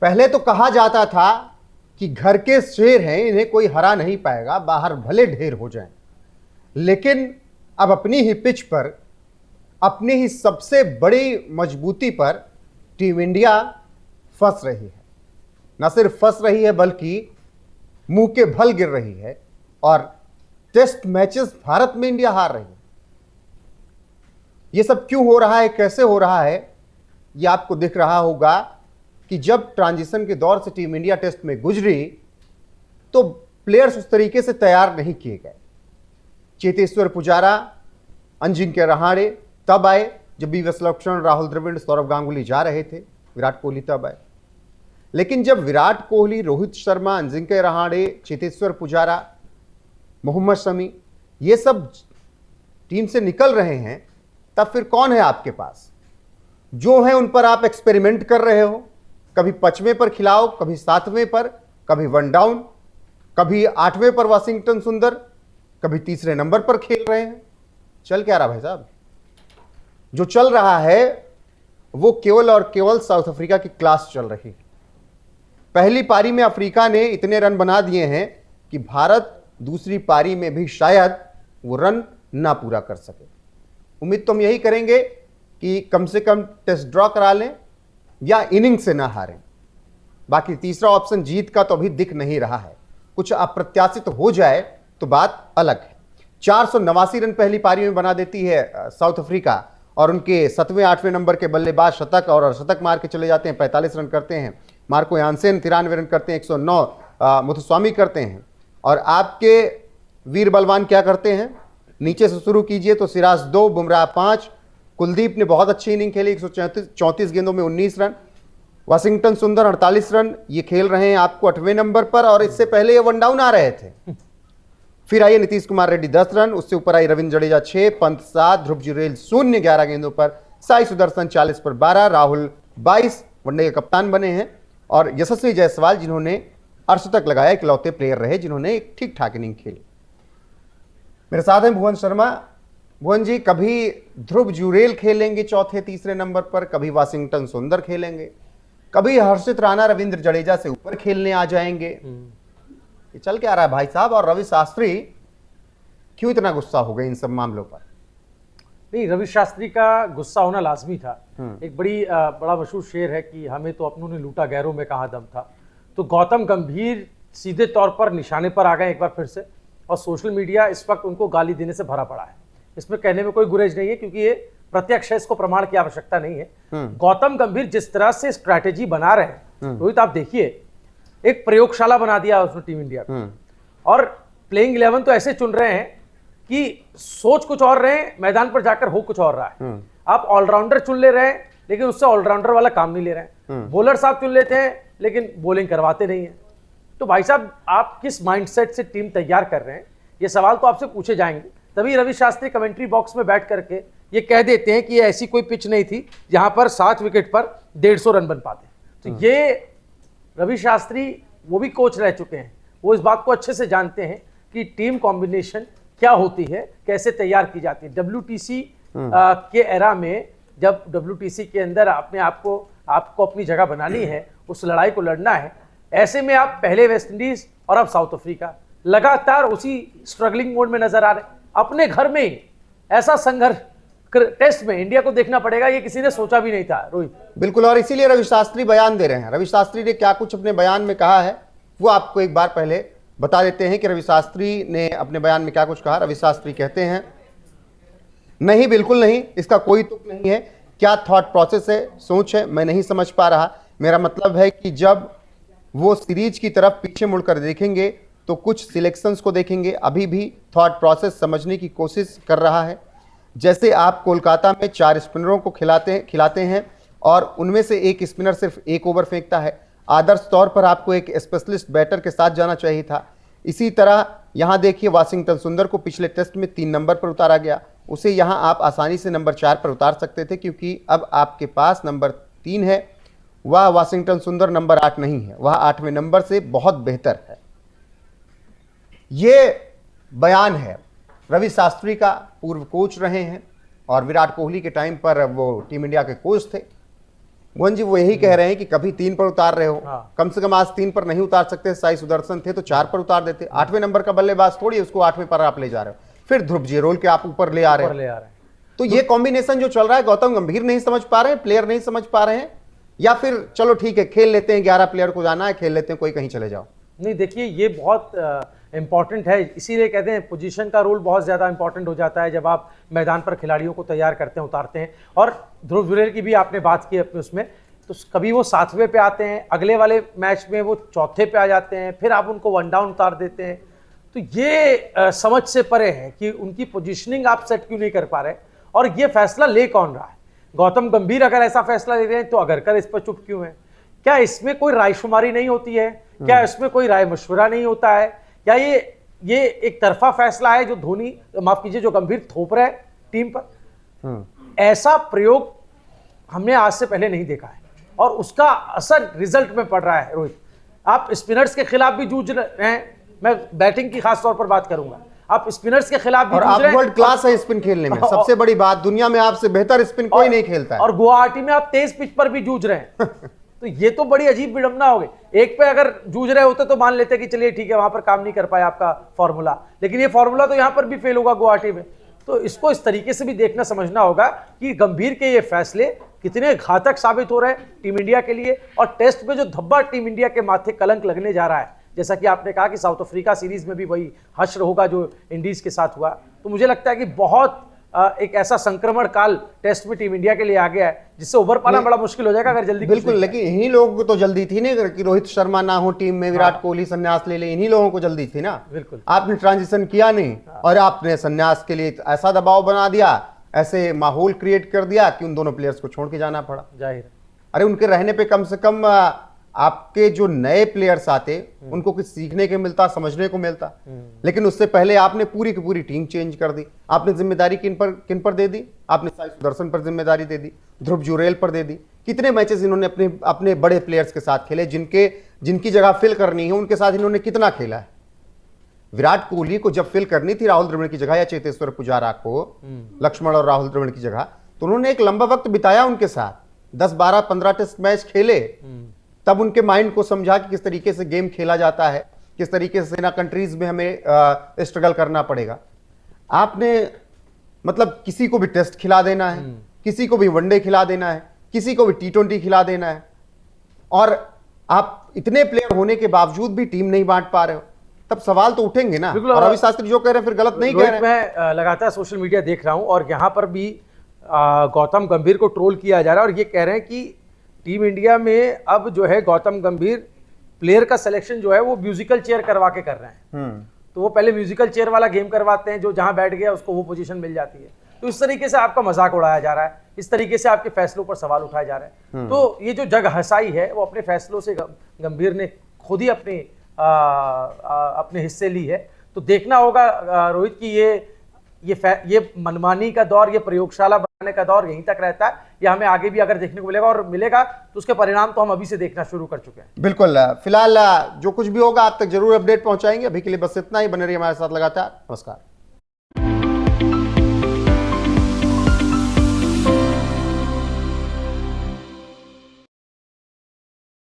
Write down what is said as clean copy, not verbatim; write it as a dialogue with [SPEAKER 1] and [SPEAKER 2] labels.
[SPEAKER 1] पहले तो कहा जाता था कि घर के शेर हैं, इन्हें कोई हरा नहीं पाएगा, बाहर भले ढेर हो जाएं। लेकिन अब अपनी ही पिच पर, अपनी ही सबसे बड़ी मजबूती पर टीम इंडिया फंस रही है। न सिर्फ फंस रही है बल्कि मुंह के भल गिर रही है और टेस्ट मैचेस भारत में इंडिया हार रही है। यह सब क्यों हो रहा है, कैसे हो रहा है, यह आपको दिख रहा होगा कि जब ट्रांजिशन के दौर से टीम इंडिया टेस्ट में गुजरी तो प्लेयर्स उस तरीके से तैयार नहीं किए गए। चेतेश्वर पुजारा, अजिंक्य रहाणे तब आए जब वी.वी. लक्ष्मण, राहुल द्रविड़, सौरव गांगुली जा रहे थे। विराट कोहली तब आए। लेकिन जब विराट कोहली, रोहित शर्मा, अजिंक्य रहाणे, चेतेश्वर पुजारा, मोहम्मद शमी ये सब टीम से निकल रहे हैं, तब फिर कौन है आपके पास? जो है उन पर आप एक्सपेरिमेंट कर रहे हो। कभी 5वें पर खिलाओ, कभी 7वें पर, कभी 1 डाउन, कभी 8वें पर वाशिंगटन सुंदर, कभी 3रे नंबर पर खेल रहे हैं। चल क्या रहा भाई साहब? जो चल रहा है वो केवल और केवल साउथ अफ्रीका की क्लास चल रही है। पहली पारी में अफ्रीका ने इतने रन बना दिए हैं कि भारत दूसरी पारी में भी शायद वो रन ना पूरा कर सके। उम्मीद तो हम यही करेंगे कि कम से कम टेस्ट ड्रॉ करा लें या इनिंग से ना हारें। बाकी तीसरा ऑप्शन जीत का तो अभी दिख नहीं रहा है। कुछ अप्रत्याशित हो जाए तो बात अलग है। 489 रन पहली पारी में बना देती है साउथ अफ्रीका और उनके 7वें 8वें नंबर के बल्लेबाज शतक और शतक मार के चले जाते हैं। 45 रन करते हैं। मार्को यानसेन 93 रन करते हैं। 109 मुथुस्वामी करते हैं। और आपके वीर बलवान क्या करते हैं? नीचे से शुरू कीजिए तो सिराज 2, बुमराह 5, कुलदीप ने बहुत अच्छी इनिंग खेली, 134 गेंदों में 19 रन। वाशिंगटन सुंदर 48 रन, ये खेल रहे हैं आपको 8वें नंबर पर और इससे पहले ये 1 डाउन आ रहे थे। फिर आइए नीतीश कुमार रेड्डी 10 रन, उससे ऊपर आई रविंद्र जडेजा 6, पंत 7, ध्रुव जुरेल 0 11 गेंदों पर, साई सुदर्शन 40 पर 12, राहुल 22 वनडे के कप्तान बने हैं और यशस्वी जायसवाल जिन्होंने अर्धशतक लगाया इकलौते प्लेयर रहे जिन्होंने एक ठीक ठाक इनिंग खेली। मेरे साथ हैं भुवन शर्मा। भुवन जी, कभी ध्रुव जुरेल खेलेंगे चौथे 3रे नंबर पर, कभी वाशिंगटन सुंदर खेलेंगे, कभी हर्षित राणा रविंद्र जडेजा से ऊपर खेलने आ जाएंगे। ये चल क्या रहा है भाई साहब? और रवि शास्त्री क्यों इतना गुस्सा हो गए इन सब मामलों पर?
[SPEAKER 2] नहीं, रवि शास्त्री का गुस्सा होना लाजमी था। एक बड़ा मशहूर शेर है कि हमें तो अपनों ने लूटा, गैरों में कहाँ दम था। तो गौतम गंभीर सीधे तौर पर निशाने पर आ गए एक बार फिर से और सोशल मीडिया इस वक्त उनको गाली देने से भरा पड़ा है। इसमें कहने में कोई गुरेज नहीं है क्योंकि ये प्रत्यक्ष है, इसको प्रमाण की आवश्यकता नहीं है। गौतम गंभीर जिस तरह से स्ट्रैटेजी बना रहे हैं, रोहित आप देखिए, एक प्रयोगशाला बना दिया उसने टीम इंडिया को और प्लेइंग 11 तो ऐसे चुन रहे हैं कि सोच कुछ और रहे हैं, मैदान पर जाकर हो कुछ और रहा है। आप ऑलराउंडर चुन ले रहे हैं लेकिन उससे ऑलराउंडर वाला काम नहीं ले रहे हैं। बॉलर साहब चुन लेते हैं लेकिन बॉलिंग करवाते नहीं है। तो भाई साहब, आप किस माइंडसेट से टीम तैयार कर रहे हैं, ये सवाल तो आपसे पूछे जाएंगे। तभी रवि शास्त्री कमेंट्री बॉक्स में बैठ करके ये कह देते हैं कि ये ऐसी कोई पिच नहीं थी जहां पर 7 विकेट पर 150 रन बन पाते। तो ये रवि शास्त्री वो भी कोच रह चुके हैं, वो इस बात को अच्छे से जानते हैं कि टीम कॉम्बिनेशन क्या होती है, कैसे तैयार की जाती है। WTC के एरा में, जब WTC के अंदर आपको अपनी जगह बनानी है, उस लड़ाई को लड़ना है, ऐसे में आप पहले वेस्ट इंडीज और अब साउथ अफ्रीका लगातार उसी स्ट्रगलिंग मोड में नजर आ रहे हैं। अपने घर में ही ऐसा संघर्ष टेस्ट में इंडिया को देखना पड़ेगा, ये किसी ने सोचा भी नहीं था रोहित।
[SPEAKER 1] बिल्कुल, और इसीलिए रवि शास्त्री बयान दे रहे हैं। रवि शास्त्री ने क्या कुछ अपने बयान में कहा है वो आपको एक बार पहले बता देते हैं कि रवि शास्त्री ने अपने बयान में क्या कुछ कहा। रवि शास्त्री कहते हैं, नहीं बिल्कुल नहीं, इसका कोई तुक नहीं है। क्या थॉट प्रोसेस है, सोच है, मैं नहीं समझ पा रहा। मेरा मतलब है कि जब वो सीरीज की तरफ पीछे मुड़कर देखेंगे तो कुछ सिलेक्शंस को देखेंगे। अभी भी थॉट प्रोसेस समझने की कोशिश कर रहा है। जैसे आप कोलकाता में 4 स्पिनरों को खिलाते हैं और उनमें से एक स्पिनर सिर्फ 1 ओवर फेंकता है। आदर्श तौर पर आपको एक स्पेशलिस्ट बैटर के साथ जाना चाहिए था। इसी तरह यहाँ देखिए, वाशिंगटन सुंदर को पिछले टेस्ट में 3 नंबर पर उतारा गया, उसे यहाँ आप आसानी से नंबर 4 पर उतार सकते थे क्योंकि अब आपके पास नंबर 3 है। वह वाशिंगटन सुंदर नंबर 8 नहीं है, वह 8वें नंबर से बहुत बेहतर है। ये बयान है रवि शास्त्री का, पूर्व कोच रहे हैं और विराट कोहली के टाइम पर वो टीम इंडिया के कोच थे। मोहन जी वो यही कह रहे हैं कि कभी 3 पर उतार रहे हो,
[SPEAKER 2] हाँ।
[SPEAKER 1] कम से कम आज 3 पर नहीं उतार सकते। साई सुदर्शन थे तो 4 पर उतार देते। 8वें नंबर का बल्लेबाज थोड़ी उसको 8वें पर आप ले जा रहे हो, फिर ध्रुव जेरोल के आप ऊपर ले आ रहे हो। तो ये कॉम्बिनेशन जो चल रहा है, गौतम गंभीर नहीं समझ पा रहे हैं, प्लेयर नहीं समझ पा रहे हैं, या फिर चलो ठीक है खेल लेते हैं, 11 प्लेयर को जाना है, खेल लेते हैं, कोई कहीं चले जाओ।
[SPEAKER 2] नहीं देखिए, ये बहुत इंपॉर्टेंट है, इसीलिए कहते हैं पोजीशन का रोल बहुत ज़्यादा इंपॉर्टेंट हो जाता है जब आप मैदान पर खिलाड़ियों को तैयार करते हैं, उतारते हैं। और ध्रुव जुरेल की भी आपने बात की अपने उसमें, तो कभी वो 7वें पे आते हैं, अगले वाले मैच में वो 4थे पे आ जाते हैं, फिर आप उनको 1 डाउन उतार देते हैं। तो ये समझ से परे है कि उनकी पोजीशनिंग आप सेट क्यों नहीं कर पा रहे, और ये फैसला ले कौन रहा है। गौतम गंभीर अगर ऐसा फैसला ले रहे हैं तो अगरकर इस पर चुप क्यों है? क्या इसमें कोई रायशुमारी नहीं होती है? क्या इसमें कोई राय मशवरा नहीं होता है? क्या ये एक तरफा फैसला है जो धोनी, माफ कीजिए, जो गंभीर थोप रहे हैं टीम पर? ऐसा प्रयोग हमने आज से पहले नहीं देखा है, और उसका असर रिजल्ट में पड़ रहा है। रोहित, आप स्पिनर्स के खिलाफ भी जूझ रहे हैं, मैं बैटिंग की खास तौर पर बात करूंगा, आप स्पिनर्स के खिलाफ भी
[SPEAKER 1] और
[SPEAKER 2] जूझ
[SPEAKER 1] आप
[SPEAKER 2] रहे हैं।
[SPEAKER 1] वर्ल्ड क्लास है स्पिन खेलने में, सबसे बड़ी बात, दुनिया में आपसे बेहतर स्पिन कोई नहीं खेलता है।
[SPEAKER 2] और गुवाहाटी में आप तेज पिच पर भी जूझ रहे हैं। तो ये तो बड़ी अजीब विडंबना हो गई। एक पे अगर जूझ रहे होते तो मान लेते कि चलिए ठीक है, वहां पर काम नहीं कर पाया आपका फॉर्मूला, लेकिन ये फॉर्मूला तो यहां पर भी फेल होगा गुवाहाटी में। तो इसको इस तरीके से भी देखना समझना होगा कि गंभीर के ये फैसले कितने घातक साबित हो रहे हैं टीम इंडिया के लिए, और टेस्ट में जो धब्बा टीम इंडिया के माथे कलंक लगने जा रहा है, जैसा कि आपने कहा कि साउथ अफ्रीका सीरीज में भी वही हश्र होगा जो इंडीज के साथ हुआ। तो मुझे लगता है कि बहुत एक ऐसा संक्रमण काल टेस्ट में टीम इंडिया के लिए आ गया है जिससे उभर पाना बड़ा मुश्किल हो जाएगा अगर जल्दी।
[SPEAKER 1] बिल्कुल, लेकिन इन्हीं लोगों को तो जल्दी थी ना कि रोहित शर्मा ना हो टीम में, विराट कोहली संन्यास ले ले, इन्हीं लोगों को जल्दी थी ना।
[SPEAKER 2] बिल्कुल,
[SPEAKER 1] आपने ट्रांजिशन किया नहीं, और आपने संन्यास के लिए ऐसा दबाव बना दिया, ऐसे माहौल क्रिएट कर दिया कि उन दोनों प्लेयर्स को छोड़ के जाना पड़ा।
[SPEAKER 2] जाहिर है।
[SPEAKER 1] अरे उनके रहने पे कम से कम आपके जो नए प्लेयर्स आते उनको कुछ सीखने को मिलता, समझने को मिलता। लेकिन उससे पहले आपने पूरी की पूरी टीम चेंज कर दी। आपने जिम्मेदारी किन पर दे दी? आपने साई सुदर्शन पर जिम्मेदारी दे दी, ध्रुव जुरेल पर दे दी। कितने मैचेस इन्होंने अपने बड़े प्लेयर्स के साथ खेले, जिनकी जगह फिल करनी है उनके साथ इन्होंने कितना खेला है? विराट कोहली को जब फिल करनी थी राहुल द्रविड़ की जगह या चेतेश्वर पुजारा को, लक्ष्मण और राहुल द्रविड़ की जगह, तो उन्होंने एक लंबा वक्त बिताया उनके साथ, 10, 12, 15 टेस्ट मैच खेले, तब उनके माइंड को समझा कि किस तरीके से गेम खेला जाता है, किस तरीके से ना कंट्रीज में हमें स्ट्रगल करना पड़ेगा। आपने मतलब किसी को भी टेस्ट खिला देना है, किसी को भी वनडे खिला देना है, किसी को भी T20 खिला देना है, और आप इतने प्लेयर होने के बावजूद भी टीम नहीं बांट पा रहे हो, तब सवाल तो उठेंगे ना। और रवि शास्त्री जो कह रहे हैं फिर गलत नहीं कह रहे हैं।
[SPEAKER 2] मैं लगातार सोशल मीडिया देख रहा हूं और यहां पर भी गौतम गंभीर को ट्रोल किया जा रहा है, और ये कह रहे हैं कि टीम इंडिया में अब जो है गौतम गंभीर प्लेयर का सिलेक्शन जो है वो म्यूजिकल चेयर करवा के कर रहे हैं। तो वो पहले म्यूजिकल चेयर वाला गेम करवाते हैं, जो जहां बैठ गया उसको वो पोजीशन मिल जाती है। तो इस तरीके से आपका मजाक उड़ाया जा रहा है, इस तरीके से आपके फैसलों पर सवाल उठाए जा रहे हैं। तो ये जो जग हसाई है वो अपने फैसलों से गंभीर ने खुद ही अपने हिस्से ली है। तो देखना होगा रोहित की ये मनमानी का दौर, ये प्रयोगशाला बनाने का दौर यहीं तक रहता है, या हमें आगे भी अगर देखने को मिलेगा, और मिलेगा तो उसके परिणाम तो हम अभी से देखना शुरू कर चुके हैं।
[SPEAKER 1] बिल्कुल, फिलहाल जो कुछ भी होगा आप तक जरूर अपडेट पहुंचाएंगे। अभी के लिए बस इतना ही, बने रहिए हमारे साथ लगातार। नमस्कार।